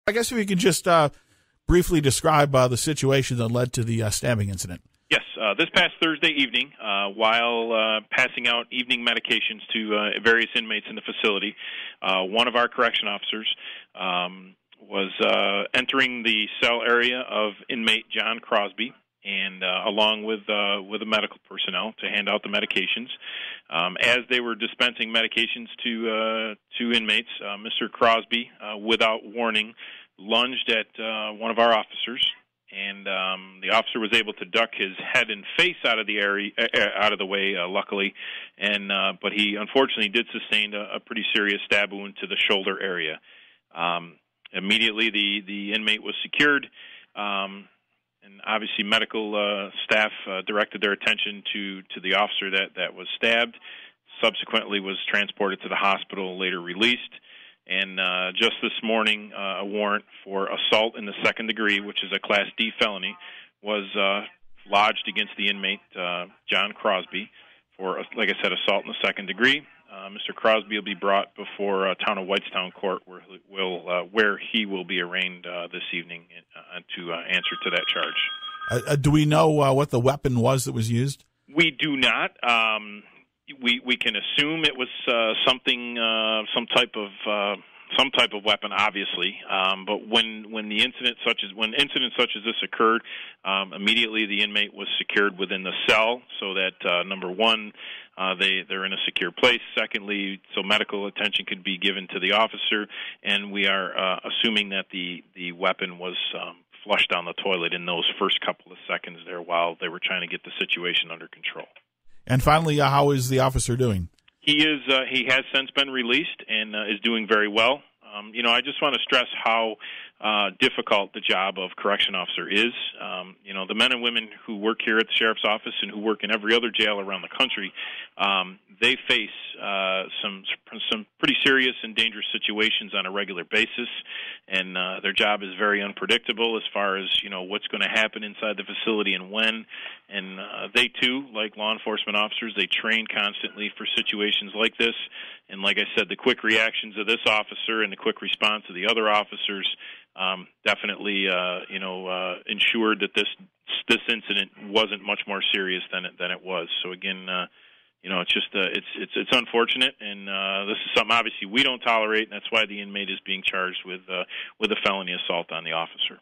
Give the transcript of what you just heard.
I guess if you could just briefly describe the situation that led to the stabbing incident. Yes, this past Thursday evening, while passing out evening medications to various inmates in the facility, one of our correction officers was entering the cell area of inmate John Crosby, and along with the medical personnel to hand out the medications. As they were dispensing medications to inmates, Mr. Crosby, without warning, lunged at one of our officers, and the officer was able to duck his head and face out of the way, luckily, and but he unfortunately did sustain a pretty serious stab wound to the shoulder area. Immediately, the inmate was secured. And obviously, medical staff directed their attention to the officer that was stabbed. Subsequently, was transported to the hospital, later released. And just this morning, a warrant for assault in the second degree, which is a Class D felony, was lodged against the inmate John Crosby for, like I said, assault in the second degree. Mr. Crosby will be brought before Town of Whitestown Court, where he will be arraigned this evening to answer to that charge. Do we know what the weapon was that was used? We do not. We can assume it was something, some type of weapon, obviously. But when incidents such as this occurred, immediately the inmate was secured within the cell, so that number one, they're in a secure place. Secondly, so medical attention could be given to the officer, and we are assuming that the weapon was flushed down the toilet in those first couple of seconds there while they were trying to get the situation under control. And finally, how is the officer doing? He has since been released and is doing very well. I just want to stress how difficult the job of correction officer is. The men and women who work here at the sheriff's office and who work in every other jail around the country, they face some pretty serious and dangerous situations on a regular basis, and their job is very unpredictable as far as what's going to happen inside the facility and when. And they too, like law enforcement officers, they train constantly for situations like this. And like I said, the quick reactions of this officer and the quick response of the other officers definitely, ensured that this incident wasn't much more serious than it was. So again, it's just it's unfortunate, and this is something obviously we don't tolerate, and that's why the inmate is being charged with a felony assault on the officer.